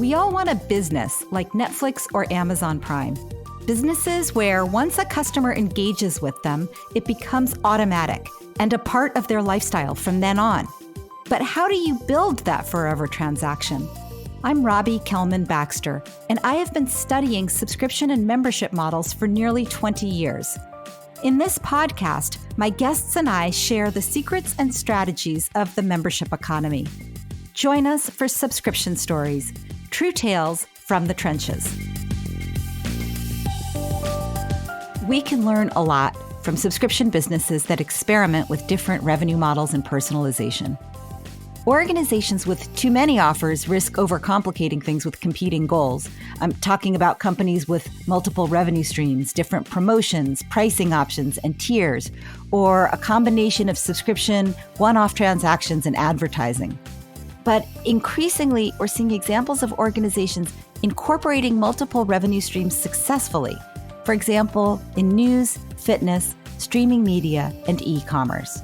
We all want a business like Netflix or Amazon Prime. Businesses where once a customer engages with them, it becomes automatic and a part of their lifestyle from then on. But how do you build that forever transaction? I'm Robbie Kelman-Baxter, and I have been studying subscription and membership models for nearly 20 years. In this podcast, my guests and I share the secrets and strategies of the membership economy. Join us for Subscription Stories, true tales from the trenches. We can learn a lot from subscription businesses that experiment with different revenue models and personalization. Organizations with too many offers risk overcomplicating things with competing goals. I'm talking about companies with multiple revenue streams, different promotions, pricing options, and tiers, or a combination of subscription, one-off transactions, and advertising. But increasingly, we're seeing examples of organizations incorporating multiple revenue streams successfully. For example, in news, fitness, streaming media, and e-commerce.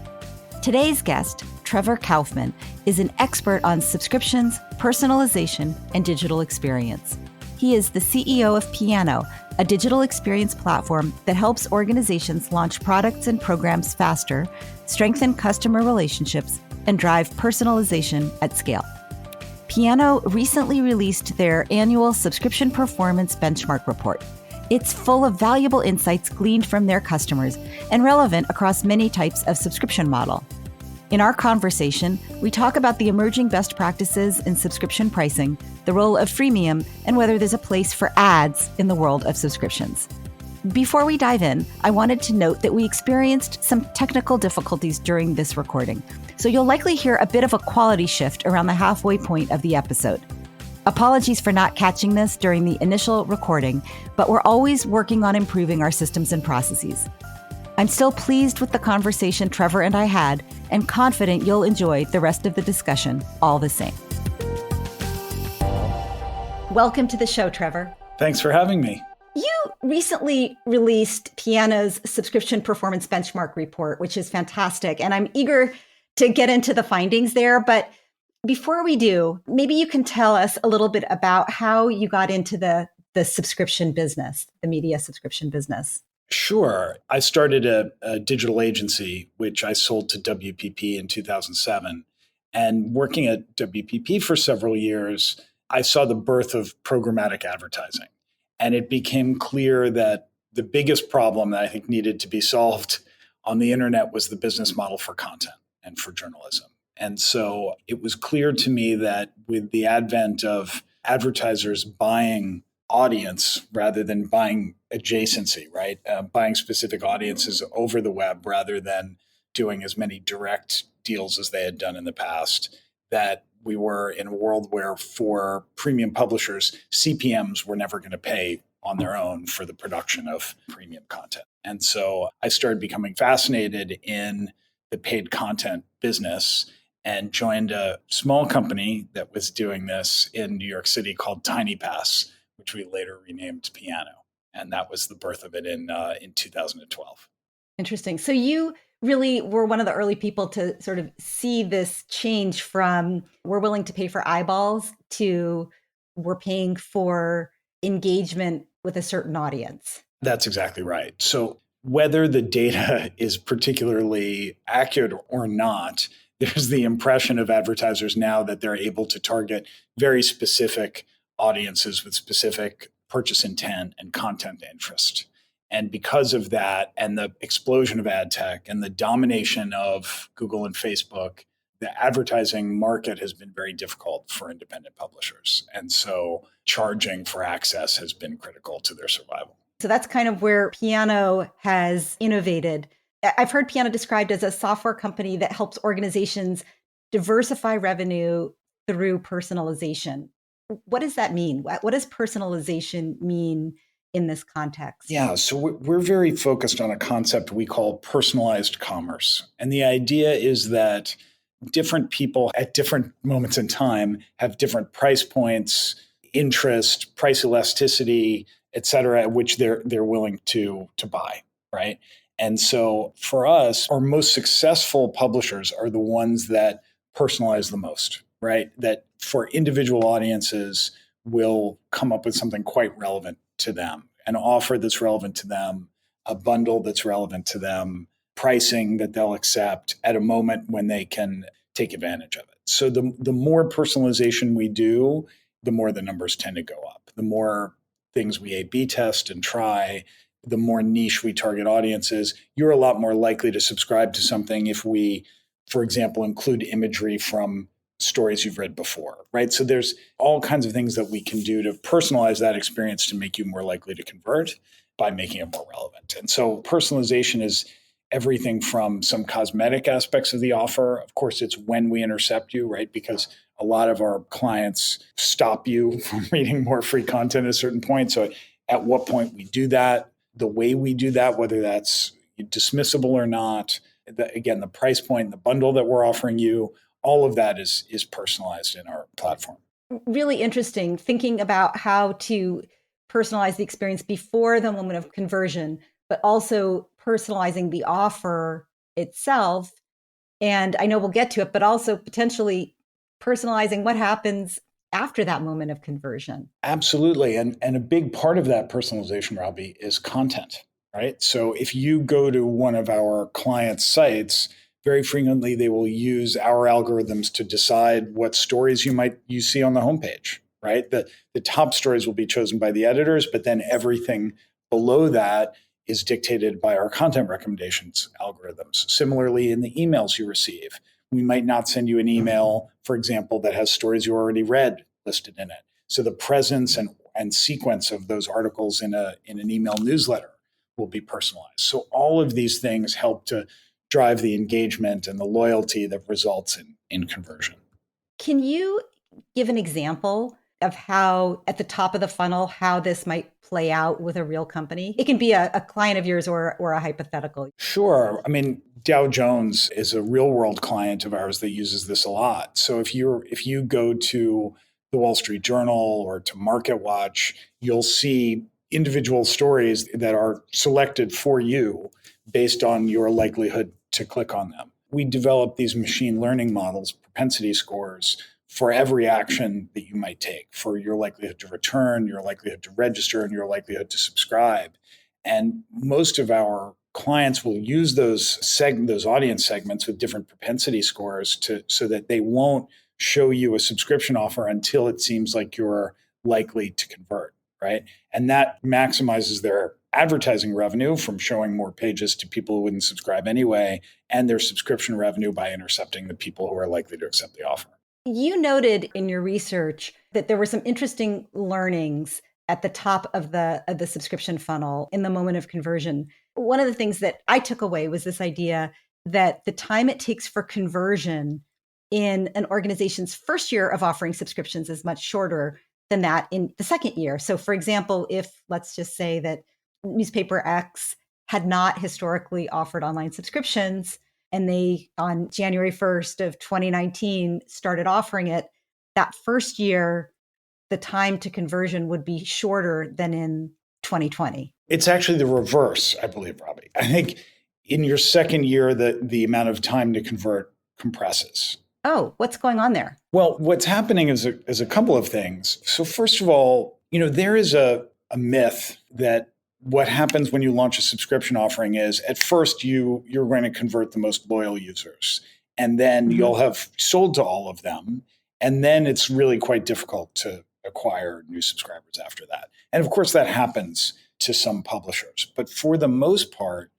Today's guest, Trevor Kaufman, is an expert on subscriptions, personalization, and digital experience. He is the CEO of Piano, a digital experience platform that helps organizations launch products and programs faster, strengthen customer relationships, and drive personalization at scale. Piano recently released their annual subscription performance benchmark report. It's full of valuable insights gleaned from their customers and relevant across many types of subscription model. In our conversation, we talk about the emerging best practices in subscription pricing, the role of freemium, and whether there's a place for ads in the world of subscriptions. Before we dive in, I wanted to note that we experienced some technical difficulties during this recording, so you'll likely hear a bit of a quality shift around the halfway point of the episode. Apologies for not catching this during the initial recording, but we're always working on improving our systems and processes. I'm still pleased with the conversation Trevor and I had, and confident you'll enjoy the rest of the discussion all the same. Welcome to the show, Trevor. Thanks for having me. You recently released Piano's subscription performance benchmark report, which is fantastic, and I'm eager to get into the findings there. But before we do, maybe you can tell us a little bit about how you got into the subscription business, the media subscription business. Sure. I started a digital agency, which I sold to WPP in 2007. And working at WPP for several years, I saw the birth of programmatic advertising. And it became clear that the biggest problem that I think needed to be solved on the internet was the business model for content and for journalism. And so it was clear to me that with the advent of advertisers buying audience rather than buying adjacency, right? Buying specific audiences over the web rather than doing as many direct deals as they had done in the past, that we were in a world where for premium publishers, CPMs were never going to pay on their own for the production of premium content. And so I started becoming fascinated in the paid content business and joined a small company that was doing this in New York City called TinyPass, which we later renamed Piano. And that was the birth of it in 2012. Interesting. So you really were one of the early people to sort of see this change from we're willing to pay for eyeballs to we're paying for engagement with a certain audience. That's exactly right. So whether the data is particularly accurate or not, there's the impression of advertisers now that they're able to target very specific audiences with specific purchase intent and content interest. And because of that and the explosion of ad tech and the domination of Google and Facebook, the advertising market has been very difficult for independent publishers. And so charging for access has been critical to their survival. So that's kind of where Piano has innovated. I've heard Piano described as a software company that helps organizations diversify revenue through personalization. What does that mean? What does personalization mean in this context? Yeah, so we're very focused on a concept we call personalized commerce. And the idea is that different people at different moments in time have different price points, interest, price elasticity, et cetera, at which they're willing to buy, right? And so for us, our most successful publishers are the ones that personalize the most, right? That for individual audiences, will come up with something quite relevant to them, an offer that's relevant to them, a bundle that's relevant to them, pricing that they'll accept at a moment when they can take advantage of it. So the more personalization we do, the more the numbers tend to go up. The more things we A/B test and try, the more niche we target audiences, you're a lot more likely to subscribe to something if we, for example, include imagery from stories you've read before, right? So there's all kinds of things that we can do to personalize that experience to make you more likely to convert by making it more relevant. And so personalization is everything from some cosmetic aspects of the offer. Of course, it's when we intercept you, right? Because a lot of our clients stop you from reading more free content at a certain point. So at what point we do that, the way we do that, whether that's dismissible or not, again, the price point, the bundle that we're offering you, all of that is personalized in our platform. Really interesting thinking about how to personalize the experience before the moment of conversion, but also personalizing the offer itself. And I know we'll get to it, but also potentially personalizing what happens after that moment of conversion. Absolutely. And a big part of that personalization, Robbie, is content, right? So if you go to one of our clients' sites, very frequently they will use our algorithms to decide what stories you see on the homepage, right? The top stories will be chosen by the editors, but then everything below that is dictated by our content recommendations algorithms. Similarly, in the emails you receive, we might not send you an email, for example, that has stories you already read listed in it. So the presence and sequence of those articles in an email newsletter will be personalized. So all of these things help to drive the engagement and the loyalty that results in conversion. Can you give an example of how at the top of the funnel, how this might play out with a real company? It can be a client of yours or a hypothetical. Sure. I mean, Dow Jones is a real world client of ours that uses this a lot. So if you go to the Wall Street Journal or to MarketWatch, you'll see individual stories that are selected for you based on your likelihood to click on them. We develop these machine learning models, propensity scores, for every action that you might take, for your likelihood to return, your likelihood to register, and your likelihood to subscribe. And most of our clients will use those audience segments with different propensity scores so that they won't show you a subscription offer until it seems like you're likely to convert, right? And that maximizes their advertising revenue from showing more pages to people who wouldn't subscribe anyway, and their subscription revenue by intercepting the people who are likely to accept the offer. You noted in your research that there were some interesting learnings at the top of the subscription funnel in the moment of conversion. One of the things that I took away was this idea that the time it takes for conversion in an organization's first year of offering subscriptions is much shorter than that in the second year. So for example, if let's just say that newspaper X had not historically offered online subscriptions, and they, on January 1st of 2019, started offering it, that first year, the time to conversion would be shorter than in 2020. It's actually the reverse, I believe, Robbie. I think in your second year, the amount of time to convert compresses. Oh, what's going on there? Well, what's happening is a couple of things. So first of all, there is a myth that what happens when you launch a subscription offering is at first you're going to convert the most loyal users, and then you'll have sold to all of them, and then it's really quite difficult to acquire new subscribers after that. And of course that happens to some publishers, but for the most part,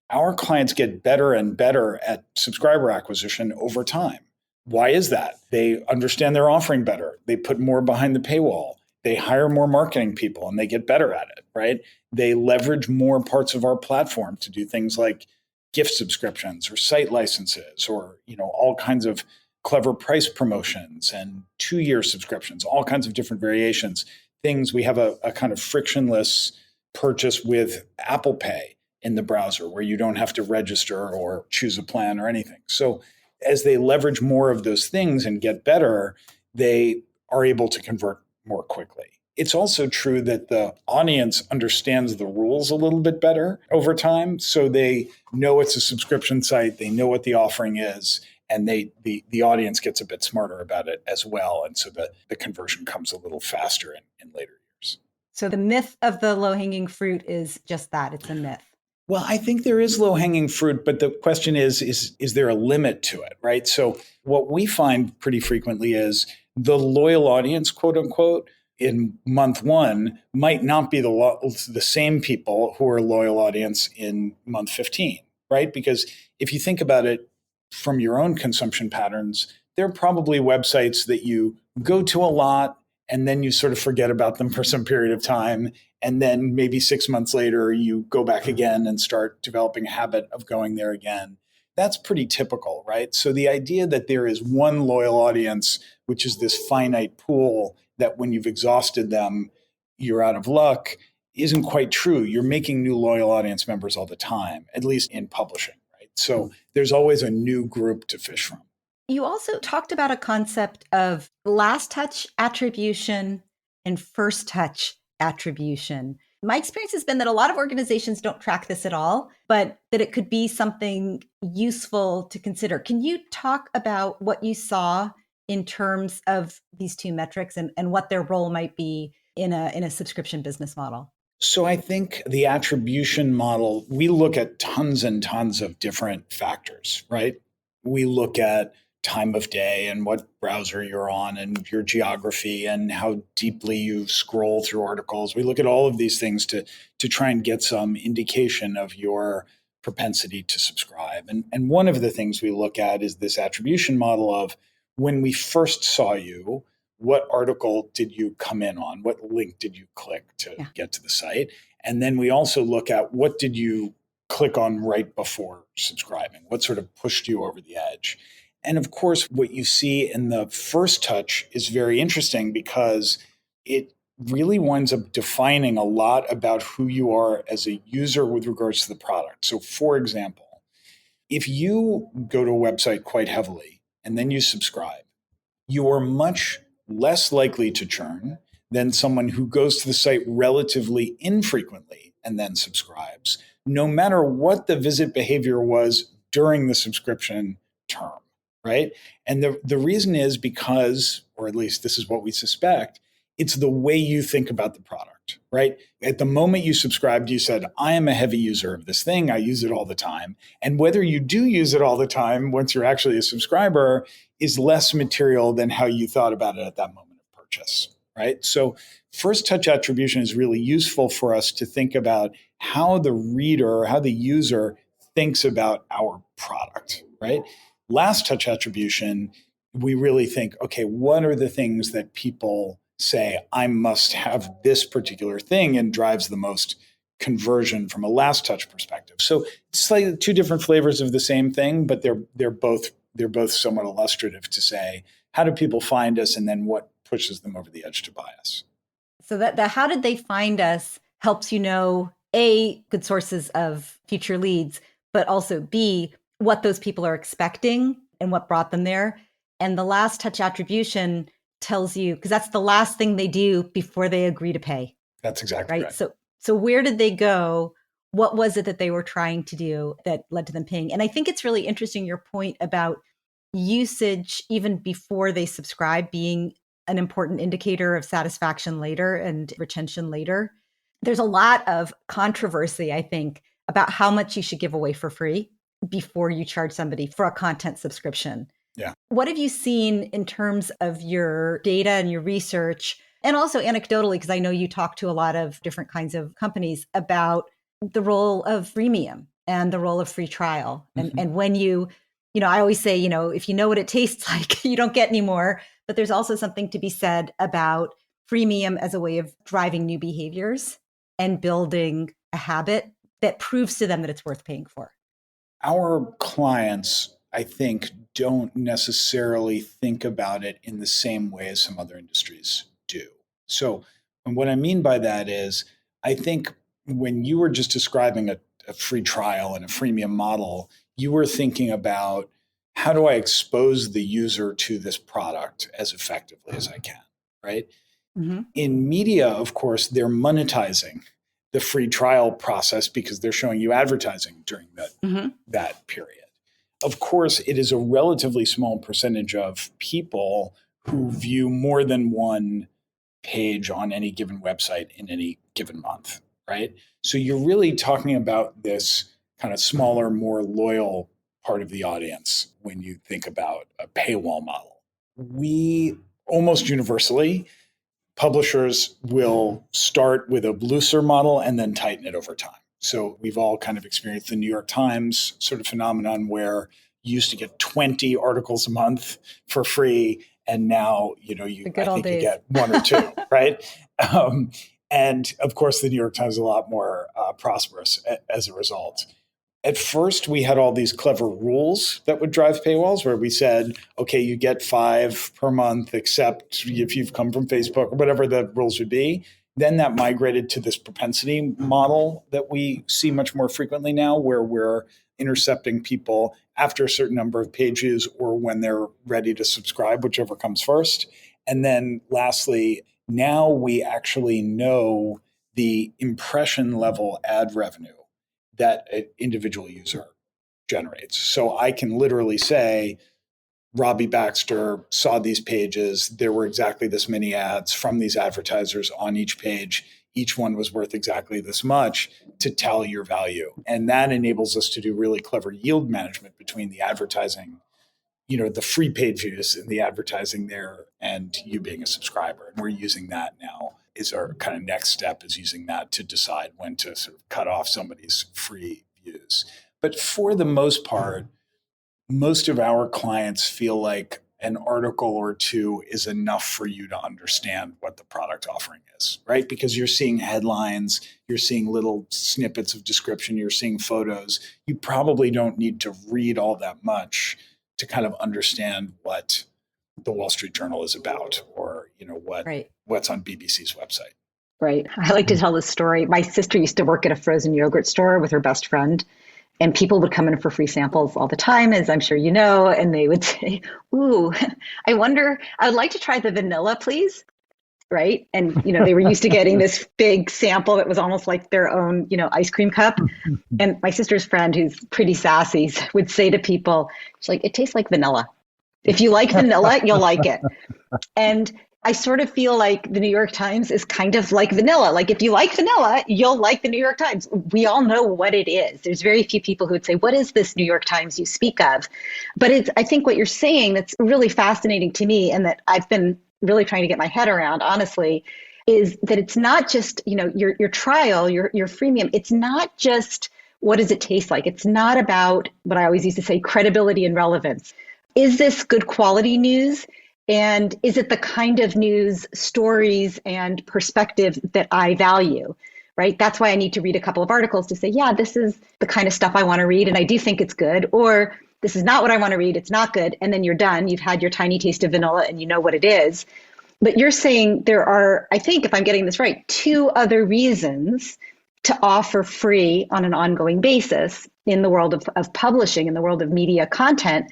our clients get better and better at subscriber acquisition over time. Why is that? They understand their offering better. They put more behind the paywall. They hire more marketing people and they get better at it, right? They leverage more parts of our platform to do things like gift subscriptions or site licenses or, all kinds of clever price promotions and 2-year subscriptions, all kinds of different variations. Things we have a kind of frictionless purchase with Apple Pay in the browser where you don't have to register or choose a plan or anything. So as they leverage more of those things and get better, they are able to convert more quickly. It's also true that the audience understands the rules a little bit better over time. So they know it's a subscription site, they know what the offering is, And the audience gets a bit smarter about it as well. And so the conversion comes a little faster in later years. So the myth of the low-hanging fruit is just that, it's a myth. Well, I think there is low-hanging fruit, but the question is there a limit to it, right? So what we find pretty frequently is the loyal audience, quote unquote, in month one might not be the same people who are loyal audience in month 15, right? Because if you think about it from your own consumption patterns, there are probably websites that you go to a lot and then you sort of forget about them for some period of time. And then maybe 6 months later, you go back again and start developing a habit of going there again. That's pretty typical, right? So the idea that there is one loyal audience, which is this finite pool that when you've exhausted them, you're out of luck, isn't quite true. You're making new loyal audience members all the time, at least in publishing, right? So there's always a new group to fish from. You also talked about a concept of last touch attribution and first touch attribution. My experience has been that a lot of organizations don't track this at all, but that it could be something useful to consider. Can you talk about what you saw in terms of these two metrics and what their role might be in a subscription business model? So I think the attribution model, we look at tons and tons of different factors, right? We look at time of day and what browser you're on and your geography and how deeply you scroll through articles. We look at all of these things to try and get some indication of your propensity to subscribe. And one of the things we look at is this attribution model of when we first saw you, what article did you come in on? What link did you click to get to the site? And then we also look at what did you click on right before subscribing? What sort of pushed you over the edge? And of course, what you see in the first touch is very interesting because it really winds up defining a lot about who you are as a user with regards to the product. So for example, if you go to a website quite heavily and then you subscribe, you are much less likely to churn than someone who goes to the site relatively infrequently and then subscribes, no matter what the visit behavior was during the subscription term. Right. And the reason is because, or at least this is what we suspect, it's the way you think about the product, right? At the moment you subscribed, you said, I am a heavy user of this thing. I use it all the time. And whether you do use it all the time, once you're actually a subscriber, is less material than how you thought about it at that moment of purchase, right? So first touch attribution is really useful for us to think about how the reader, how the user thinks about our product, right? Last touch attribution, we really think, okay, what are the things that people say, I must have this particular thing and drives the most conversion from a last touch perspective. So it's like two different flavors of the same thing, but they're both somewhat illustrative to say, how do people find us and then what pushes them over the edge to buy us? So that the how did they find us helps you know, A, good sources of future leads, but also B, what those people are expecting and what brought them there. And the last touch attribution tells you, because that's the last thing they do before they agree to pay. That's exactly right. So where did they go? What was it that they were trying to do that led to them paying? And I think it's really interesting, your point about usage even before they subscribe being an important indicator of satisfaction later and retention later. There's a lot of controversy, I think, about how much you should give away for free before you charge somebody for a content subscription. Yeah. What have you seen in terms of your data and your research, and also anecdotally, because I know you talk to a lot of different kinds of companies about the role of freemium and the role of free trial. And when you I always say, if you know what it tastes like, you don't get any more. But there's also something to be said about freemium as a way of driving new behaviors and building a habit that proves to them that it's worth paying for. Our clients, I think, don't necessarily think about it in the same way as some other industries do. So, and what I mean by that is, I think when you were just describing a free trial and a freemium model, you were thinking about how do I expose the user to this product as effectively as I can, right? Mm-hmm. In media, of course, they're monetizing the free trial process because they're showing you advertising during that period. Of course, it is a relatively small percentage of people who view more than one page on any given website in any given month, right? So you're really talking about this kind of smaller, more loyal part of the audience when you think about a paywall model. We almost universally, publishers will start with a looser model and then tighten it over time. So we've all kind of experienced the New York Times sort of phenomenon where you used to get 20 articles a month for free, and now I think you get one or two, right? And of course, the New York Times is a lot more prosperous as a result. At first, we had all these clever rules that would drive paywalls where we said, okay, you get 5 per month, except if you've come from Facebook or whatever the rules would be. Then that migrated to this propensity model that we see much more frequently now, where we're intercepting people after a certain number of pages or when they're ready to subscribe, whichever comes first. And then lastly, now we actually know the impression level ad revenue that an individual user generates. So I can literally say, Robbie Baxter saw these pages. There were exactly this many ads from these advertisers on each page. Each one was worth exactly this much to tally your value. And that enables us to do really clever yield management between the advertising, the free page views and the advertising there and you being a subscriber. And we're using that now is our kind of next step, is using that to decide when to sort of cut off somebody's free views. But for the most part, most of our clients feel like an article or two is enough for you to understand what the product offering is, right? Because you're seeing headlines, you're seeing little snippets of description, you're seeing photos. You probably don't need to read all that much to kind of understand what the Wall Street Journal is about, or what's on BBC's website. Right. I like to tell this story. My sister used to work at a frozen yogurt store with her best friend, and people would come in for free samples all the time, as I'm sure you know, and they would say, "Ooh, I would like to try the vanilla, please." Right. And, they were used to getting this big sample that was almost like their own, ice cream cup. And my sister's friend, who's pretty sassy, would say to people, she's like, "It tastes like vanilla. If you like vanilla, you'll like it." And I sort of feel like the New York Times is kind of like vanilla. Like, if you like vanilla, you'll like the New York Times. We all know what it is. There's very few people who would say, "What is this New York Times you speak of?" But I think what you're saying that's really fascinating to me, and that I've been really trying to get my head around, honestly, is that it's not just, your trial, your freemium. It's not just what does it taste like. It's not about what I always used to say, credibility and relevance. Is this good quality news? And is it the kind of news, stories, and perspective that I value, right? That's why I need to read a couple of articles to say, yeah, this is the kind of stuff I want to read, and I do think it's good, or this is not what I want to read, it's not good, and then you're done. You've had your tiny taste of vanilla and you know what it is. But you're saying there are, I think, if I'm getting this right, 2 other reasons to offer free on an ongoing basis in the world of publishing, in the world of media content.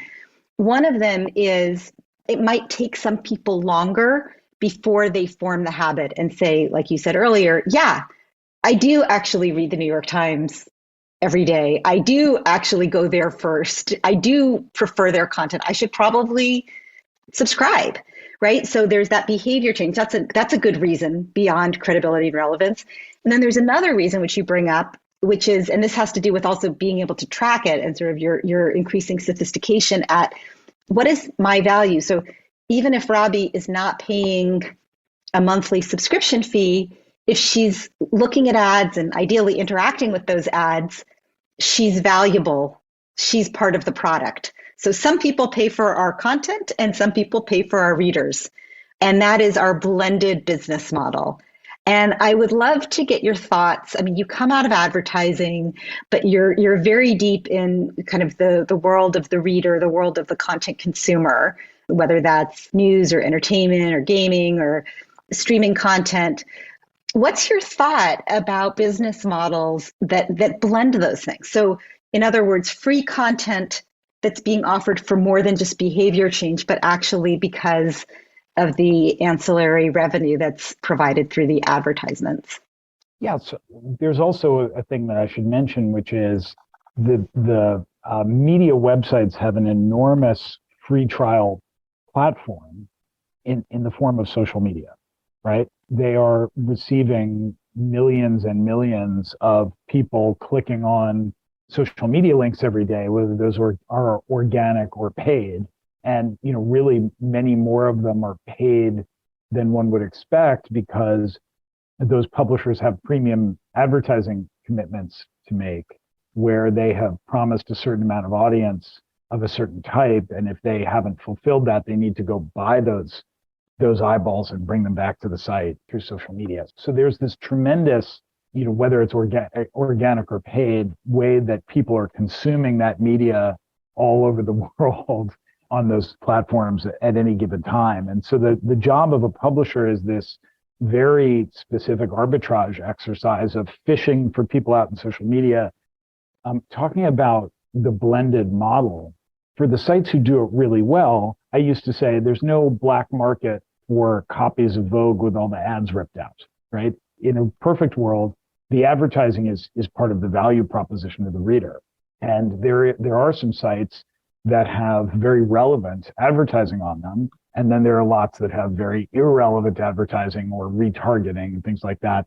One of them is it might take some people longer before they form the habit and say, like you said earlier, yeah, I do actually read the New York Times every day. I do actually go there first. I do prefer their content. I should probably subscribe, right? So there's that behavior change. That's a good reason beyond credibility and relevance. And then there's another reason which you bring up, which is, and this has to do with also being able to track it and sort of your increasing sophistication at what is my value. So even if Robbie is not paying a monthly subscription fee, if she's looking at ads and ideally interacting with those ads, she's valuable. She's part of the product. So some people pay for our content and some people pay for our readers. And that is our blended business model. And I would love to get your thoughts. I mean, you come out of advertising, but you're very deep in kind of the world of the reader, the world of the content consumer, whether that's news or entertainment or gaming or streaming content. What's your thought about business models that blend those things? So in other words, free content that's being offered for more than just behavior change, but actually because of the ancillary revenue that's provided through the advertisements. Yeah, so there's also a thing that I should mention, which is the media websites have an enormous free trial platform in the form of social media, right? They are receiving millions and millions of people clicking on social media links every day, whether those are organic or paid. And, really many more of them are paid than one would expect because those publishers have premium advertising commitments to make where they have promised a certain amount of audience of a certain type. And if they haven't fulfilled that, they need to go buy those eyeballs and bring them back to the site through social media. So there's this tremendous, whether it's organic or paid, way that people are consuming that media all over the world on those platforms at any given time. And so the job of a publisher is this very specific arbitrage exercise of fishing for people out in social media. Talking about the blended model, for the sites who do it really well, I used to say there's no black market for copies of Vogue with all the ads ripped out, right? In a perfect world, the advertising is part of the value proposition to the reader. And there are some sites that have very relevant advertising on them. And then there are lots that have very irrelevant advertising or retargeting and things like that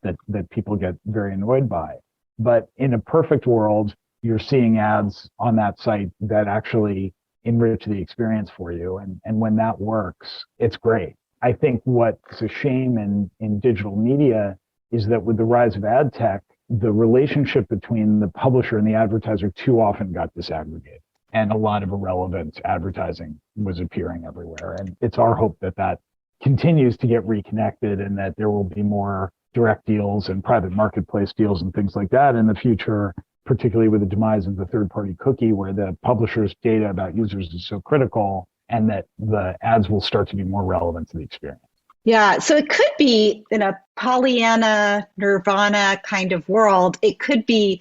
people get very annoyed by. But in a perfect world, you're seeing ads on that site that actually enrich the experience for you. And when that works, it's great. I think what's a shame in digital media is that with the rise of ad tech, the relationship between the publisher and the advertiser too often got disaggregated. And a lot of irrelevant advertising was appearing everywhere. And it's our hope that continues to get reconnected and that there will be more direct deals and private marketplace deals and things like that in the future, particularly with the demise of the third-party cookie, where the publisher's data about users is so critical, and that the ads will start to be more relevant to the experience. Yeah, so it could be in a Pollyanna, Nirvana kind of world, it could be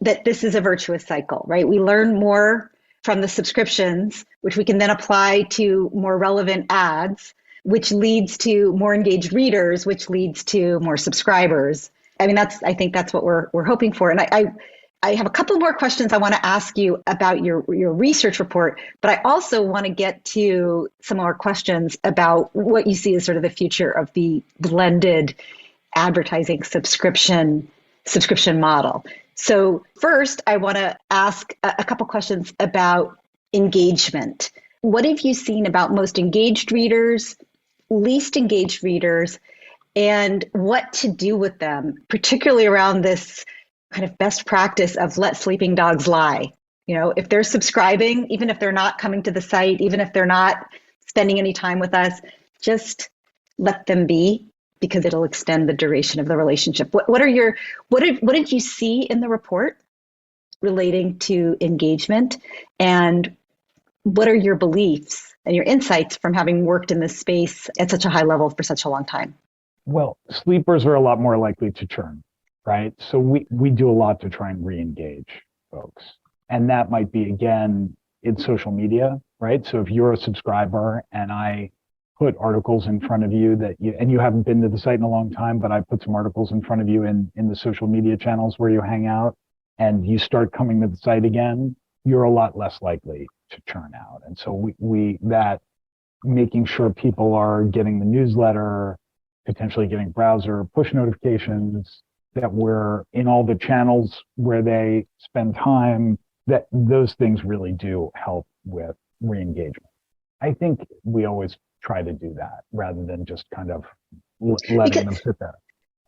that this is a virtuous cycle, right? We learn more from the subscriptions, which we can then apply to more relevant ads, which leads to more engaged readers, which leads to more subscribers. I mean, I think that's what we're hoping for. And I have a couple more questions I want to ask you about your research report, but I also want to get to some more questions about what you see as sort of the future of the blended advertising subscription model. So first, I want to ask a couple questions about engagement. What have you seen about most engaged readers, least engaged readers, and what to do with them, particularly around this kind of best practice of let sleeping dogs lie? If they're subscribing, even if they're not coming to the site, even if they're not spending any time with us, just let them be, because it'll extend the duration of the relationship. What did you see in the report relating to engagement, and what are your beliefs and your insights from having worked in this space at such a high level for such a long time? Well, sleepers are a lot more likely to churn, right? So we do a lot to try and re-engage folks. And that might be, again, in social media, right? So if you're a subscriber and I put articles in front of you and you haven't been to the site in a long time, but I put some articles in front of you in the social media channels where you hang out, and you start coming to the site again, you're a lot less likely to churn out. And so that making sure people are getting the newsletter, potentially getting browser push notifications, that we're in all the channels where they spend time, that those things really do help with re-engagement. I think we always try to do that rather than just kind of letting them sit there.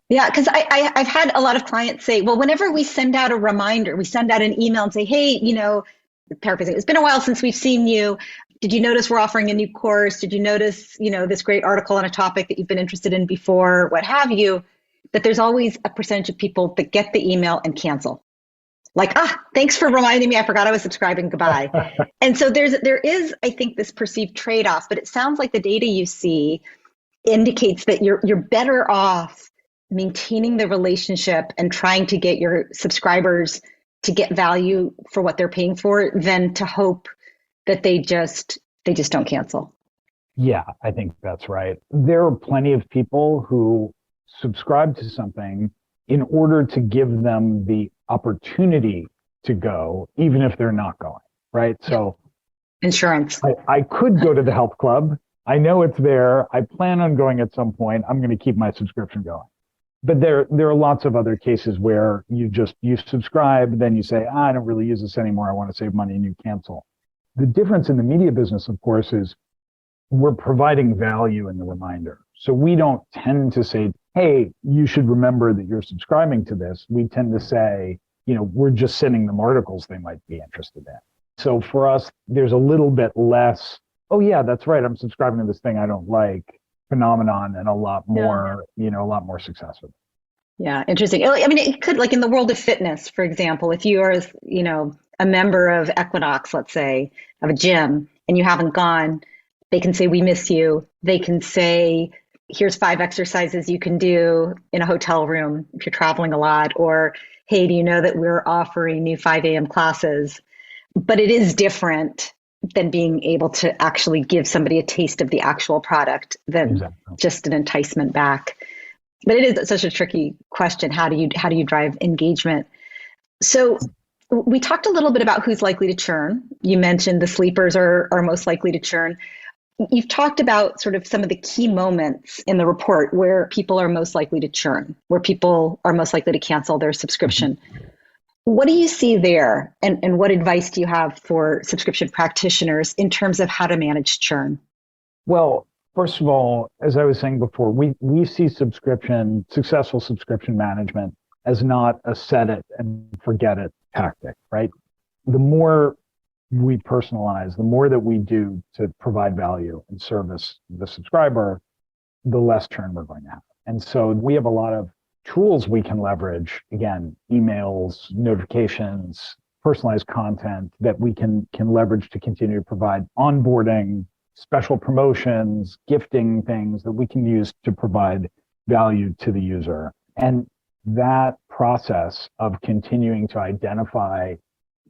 Yeah, because I've had a lot of clients say, well, whenever we send out a reminder, we send out an email and say, hey, paraphrasing, it's been a while since we've seen you. Did you notice we're offering a new course? Did you notice, this great article on a topic that you've been interested in before, what have you? That there's always a percentage of people that get the email and cancel. Like, thanks for reminding me. I forgot I was subscribing. Goodbye. And so there is, I think, this perceived trade-off, but it sounds like the data you see indicates that you're better off maintaining the relationship and trying to get your subscribers to get value for what they're paying for than to hope that they just don't cancel. Yeah, I think that's right. There are plenty of people who subscribe to something in order to give them the opportunity to go, even if they're not going, right? So insurance. I could go to the health club. I know it's there. I plan on going at some point. I'm going to keep my subscription going. But there are lots of other cases where you subscribe, then you say, I don't really use this anymore. I want to save money, and you cancel. The difference in the media business, of course, is we're providing value in the reminder. So we don't tend to say, hey, you should remember that you're subscribing to this. We tend to say, we're just sending them articles they might be interested in. So for us, there's a little bit less, oh yeah, that's right, I'm subscribing to this thing I don't like phenomenon, and a lot more, a lot more successful. Yeah, interesting. I mean, it could, like in the world of fitness, for example, if you are, a member of Equinox, let's say, of a gym, and you haven't gone, they can say, we miss you. They can say, here's 5 exercises you can do in a hotel room if you're traveling a lot, or, hey, do you know that we're offering new 5 a.m. classes? But it is different than being able to actually give somebody a taste of the actual product than just an enticement back. But it is such a tricky question. How do you drive engagement? So we talked a little bit about who's likely to churn. You mentioned the sleepers are most likely to churn. You've talked about sort of some of the key moments in the report where people are most likely to churn, where people are most likely to cancel their subscription. What do you see there? And what advice do you have for subscription practitioners in terms of how to manage churn? Well, first of all, as I was saying before, we see successful subscription management as not a set it and forget it tactic, right? The more we personalize, the more that we do to provide value and service the subscriber, the less churn we're going to have. And so we have a lot of tools we can leverage, again, emails, notifications, personalized content that we can leverage to continue to provide onboarding, special promotions, gifting things that we can use to provide value to the user. And that process of continuing to identify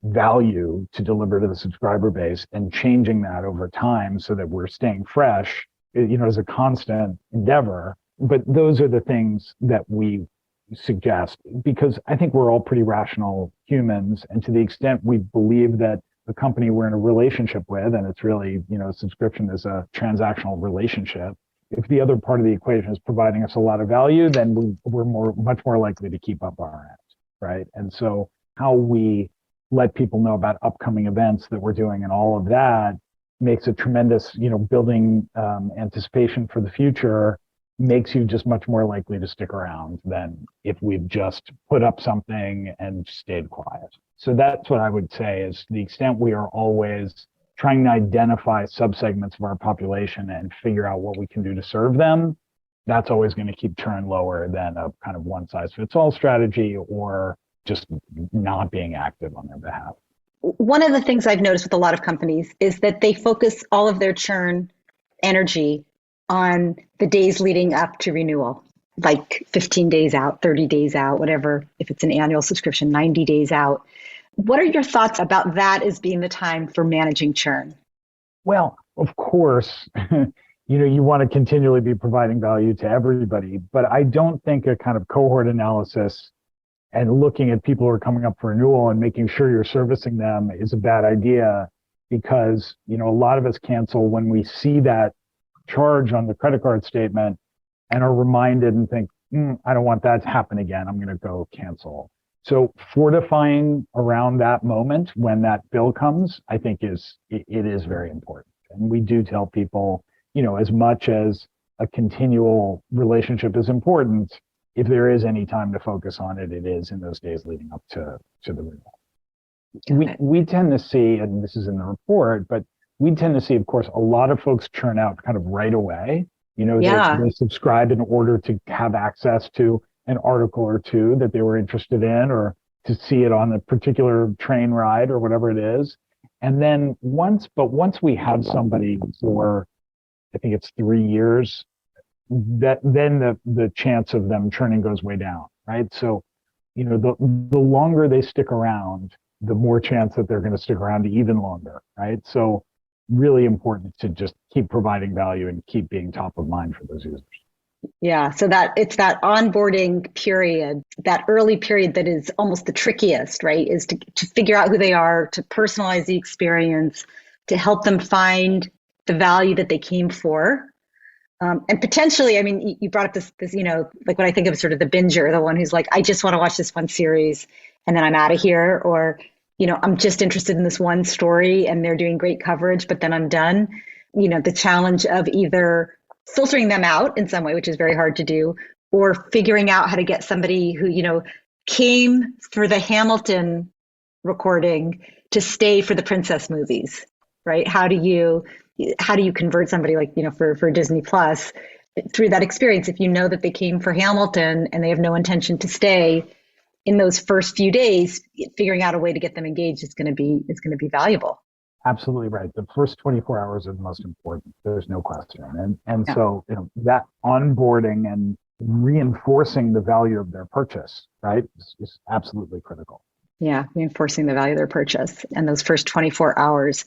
value to deliver to the subscriber base and changing that over time so that we're staying fresh, is a constant endeavor. But those are the things that we suggest, because I think we're all pretty rational humans. And to the extent we believe that the company we're in a relationship with, and it's really, subscription is a transactional relationship. If the other part of the equation is providing us a lot of value, then we're much more likely to keep up our end, right? And so how we let people know about upcoming events that we're doing and all of that makes a tremendous, building anticipation for the future, makes you just much more likely to stick around than if we've just put up something and stayed quiet. So that's what I would say is, to the extent we are always trying to identify subsegments of our population and figure out what we can do to serve them, that's always going to keep churn lower than a kind of one size fits all strategy or just not being active on their behalf. One of the things I've noticed with a lot of companies is that they focus all of their churn energy on the days leading up to renewal, like 15 days out, 30 days out, whatever, if it's an annual subscription, 90 days out. What are your thoughts about that as being the time for managing churn? Well, of course, you want to continually be providing value to everybody, but I don't think a kind of cohort analysis and looking at people who are coming up for renewal and making sure you're servicing them is a bad idea, because, a lot of us cancel when we see that charge on the credit card statement and are reminded and think, I don't want that to happen again. I'm going to go cancel. So fortifying around that moment when that bill comes, I think it is very important. And we do tell people, as much as a continual relationship is important, if there is any time to focus on it, it is in those days leading up to the renewal. We tend to see, and this is in the report, but we tend to see, of course, a lot of folks churn out kind of right away. They subscribe in order to have access to an article or two that they were interested in, or to see it on a particular train ride or whatever it is. And then once we have somebody for, I think it's 3 years, then the chance of them churning goes way down, right? So, the longer they stick around, the more chance that they're going to stick around even longer, right? So really important to just keep providing value and keep being top of mind for those users. Yeah. So that it's that onboarding period, that early period that is almost the trickiest, right? Is to figure out who they are, to personalize the experience, to help them find the value that they came for. And potentially, I mean, you brought up this, like what I think of sort of the binger, the one who's like, I just want to watch this one series and then I'm out of here. Or, I'm just interested in this one story and they're doing great coverage, but then I'm done. The challenge of either filtering them out in some way, which is very hard to do, or figuring out how to get somebody who, came for the Hamilton recording to stay for the princess movies, right? How do you convert somebody like, for Disney Plus through that experience? If you know that they came for Hamilton and they have no intention to stay in those first few days, figuring out a way to get them engaged is going to be valuable. Absolutely right. The first 24 hours are the most important. There's no question. And Yeah. so, that onboarding and reinforcing the value of their purchase, right, is absolutely critical. Yeah, reinforcing the value of their purchase and those first 24 hours.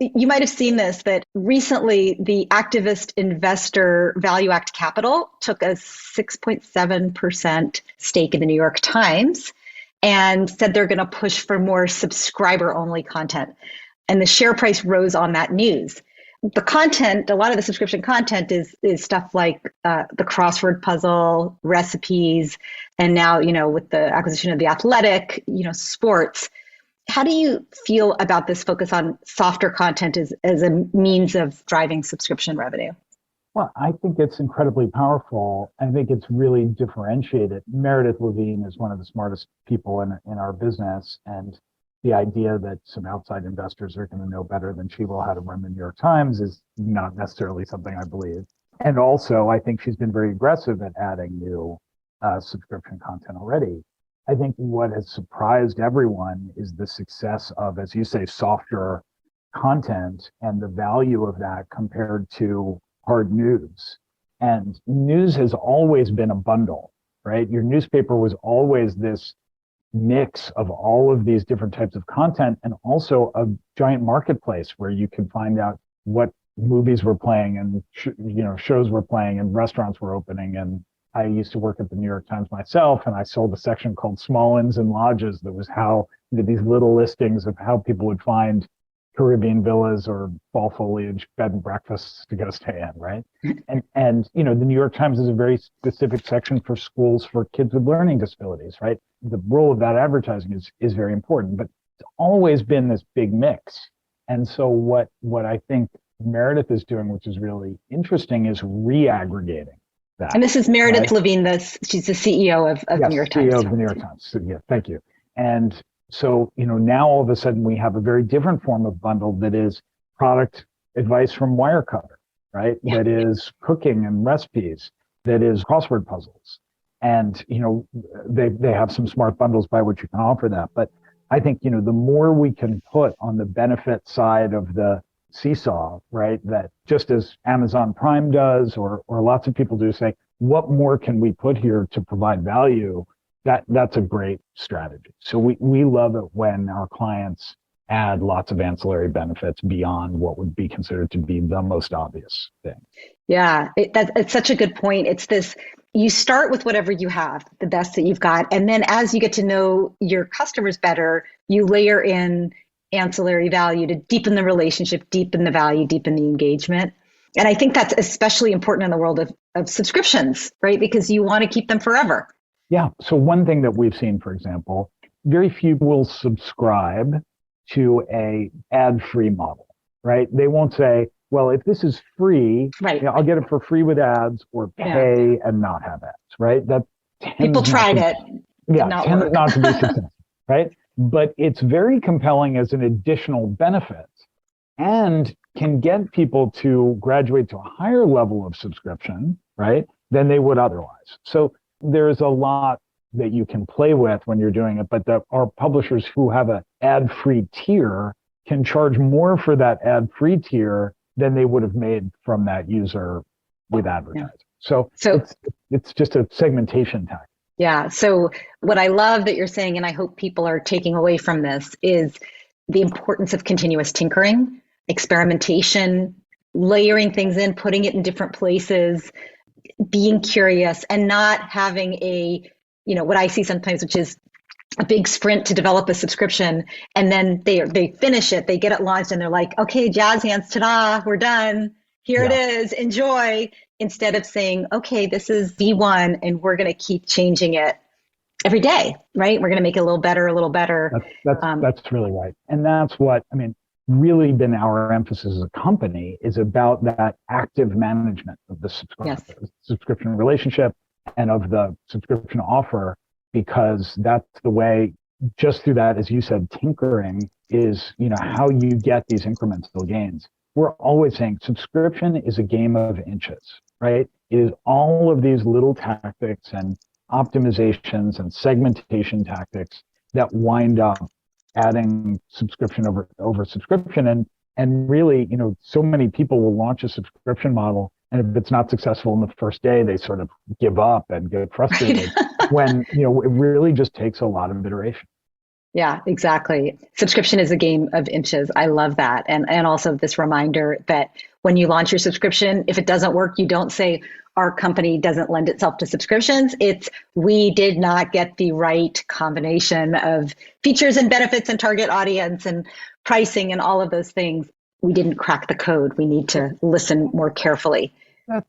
You might have seen this, that recently the activist investor Value Act Capital took a 6.7% stake in the New York Times and said they're going to push for more subscriber-only content. And the share price rose on that news. The content, a lot of the subscription content is stuff like the crossword puzzle, recipes, and now, with the acquisition of The Athletic, sports. How do you feel about this focus on softer content as a means of driving subscription revenue? Well, I think it's incredibly powerful. I think it's really differentiated. Meredith Levine is one of the smartest people in our business. And the idea that some outside investors are going to know better than she will how to run the New York Times is not necessarily something I believe. And also, I think she's been very aggressive at adding new subscription content already. I think what has surprised everyone is the success of, as you say, softer content and the value of that compared to hard news. And news has always been a bundle, right? Your newspaper was always this mix of all of these different types of content, and also a giant marketplace where you could find out what movies were playing and shows were playing and restaurants were opening. And I used to work at the New York Times myself, and I sold a section called Small Inns and Lodges that was how these little listings of how people would find Caribbean villas or fall foliage bed and breakfasts to go stay in, right? And the New York Times is a very specific section for schools for kids with learning disabilities, right? The role of that advertising is very important, but it's always been this big mix. And so what I think Meredith is doing, which is really interesting, is reaggregating that. And this is Meredith Levine, she's the CEO of the New York Times. CEO of the New York Times. So, yeah, thank you. And so, now all of a sudden we have a very different form of bundle that is product advice from Wirecutter, right? Yeah. That is cooking and recipes, that is crossword puzzles. And, they have some smart bundles by which you can offer that. But I think, the more we can put on the benefit side of the seesaw, right? That just as Amazon Prime does, or lots of people do, say, what more can we put here to provide value? That's a great strategy. So we love it when our clients add lots of ancillary benefits beyond what would be considered to be the most obvious thing. Yeah, it's such a good point. It's this, you start with whatever you have, the best that you've got. And then as you get to know your customers better, you layer in ancillary value to deepen the relationship, deepen the value, deepen the engagement. And I think that's especially important in the world of subscriptions, right? Because you want to keep them forever. Yeah. So one thing that we've seen, for example, very few will subscribe to a ad-free model, right? They won't say, well, if this is free, right, I'll get it for free with ads, or pay and not have ads, right? That people tried it. Yeah, tends not to be successful, right? But it's very compelling as an additional benefit and can get people to graduate to a higher level of subscription, right, than they would otherwise. So there's a lot that you can play with when you're doing it, but our publishers who have an ad-free tier can charge more for that ad-free tier than they would have made from that user with advertising. Yeah. So it's just a segmentation tactic. Yeah. So what I love that you're saying, and I hope people are taking away from this, is the importance of continuous tinkering, experimentation, layering things in, putting it in different places, being curious and not having what I see sometimes, which is a big sprint to develop a subscription, and then they finish it, they get it launched, and they're like, okay, jazz hands, ta-da, we're done. Here it is, enjoy. Instead of saying, okay, this is V1, and we're going to keep changing it every day, right? We're going to make it a little better, a little better. That's really right. And that's what, really been our emphasis as a company is about that active management of the subscription relationship and of the subscription offer, because that's the way, just through that, as you said, tinkering is, how you get these incremental gains. We're always saying subscription is a game of inches, right? It is all of these little tactics and optimizations and segmentation tactics that wind up adding subscription over subscription. And really, so many people will launch a subscription model, and if it's not successful in the first day, they sort of give up and get frustrated when, it really just takes a lot of iteration. Yeah, exactly. Subscription is a game of inches. I love that. And also this reminder that when you launch your subscription, if it doesn't work, you don't say, our company doesn't lend itself to subscriptions. It's, we did not get the right combination of features and benefits and target audience and pricing and all of those things. We didn't crack the code. We need to listen more carefully.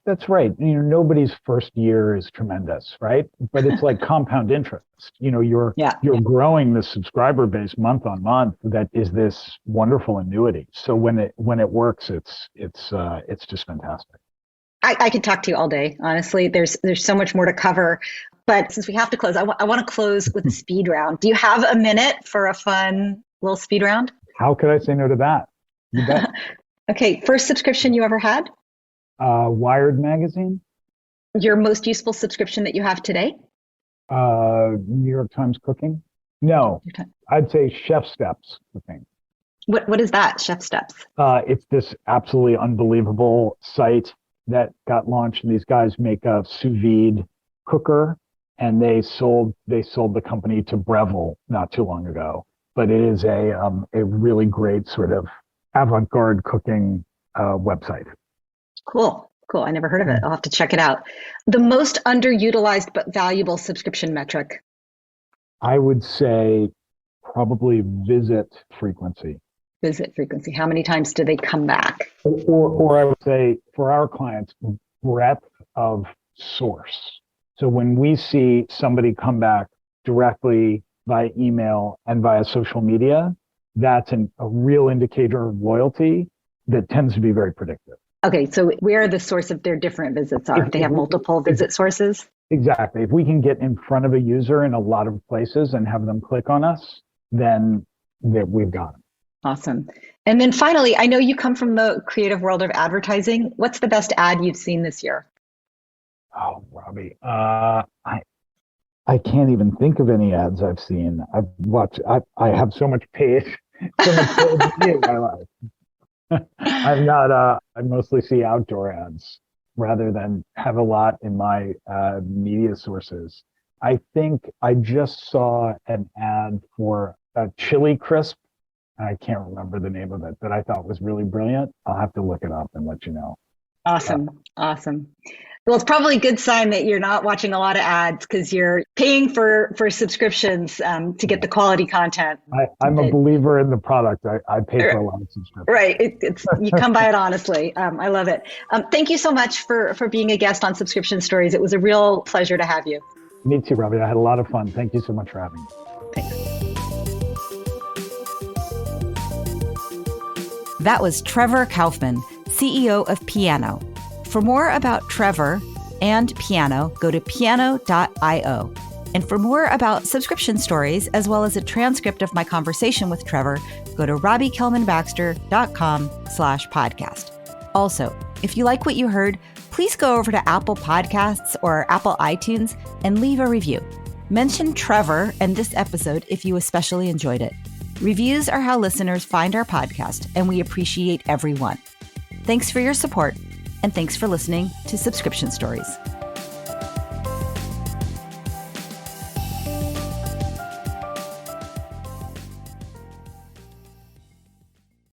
That's right. Nobody's first year is tremendous, right? But it's like compound interest. You're growing the subscriber base month on month. That is this wonderful annuity. So when it works, it's just fantastic. I could talk to you all day. Honestly, there's so much more to cover. But since we have to close, I want to close with a speed round. Do you have a minute for a fun little speed round? How could I say no to that? You bet. Okay. First subscription you ever had? Wired magazine. Your most useful subscription that you have today? New York Times Cooking. No, I'd say Chef Steps Cooking. What is that, Chef Steps? It's this absolutely unbelievable site that got launched, and these guys make a sous vide cooker, and they sold the company to Breville not too long ago. But it is a really great sort of avant-garde cooking website. Cool. I never heard of it. I'll have to check it out. The most underutilized but valuable subscription metric? I would say probably visit frequency. Visit frequency. How many times do they come back? Or I would say for our clients, breadth of source. So when we see somebody come back directly via email and via social media, that's a real indicator of loyalty that tends to be very predictive. Okay, so where the source of their different visits are, if they have multiple visit sources? Exactly. If we can get in front of a user in a lot of places and have them click on us, then we've got them. Awesome. And then finally, I know you come from the creative world of advertising. What's the best ad you've seen this year? Oh, Robbie, I can't even think of any ads I've seen. I've watched. I have so much paid media in my life. I'm not. I mostly see outdoor ads rather than have a lot in my media sources. I think I just saw an ad for a chili crisp. I can't remember the name of it, but I thought was really brilliant. I'll have to look it up and let you know. Awesome. Well, it's probably a good sign that you're not watching a lot of ads because you're paying for subscriptions to get the quality content. I'm a believer in the product. I pay for a lot of subscriptions. Right. It's you come by it honestly. I love it. Thank you so much for being a guest on Subscription Stories. It was a real pleasure to have you. Me too, Robbie. I had a lot of fun. Thank you so much for having me. Thanks. That was Trevor Kaufman, CEO of Piano. For more about Trevor and Piano, go to piano.io. And for more about Subscription Stories, as well as a transcript of my conversation with Trevor, go to robbiekelmanbaxter.com/podcast. Also, if you like what you heard, please go over to Apple Podcasts or Apple iTunes and leave a review. Mention Trevor and this episode if you especially enjoyed it. Reviews are how listeners find our podcast, and we appreciate every one. Thanks for your support, and thanks for listening to Subscription Stories.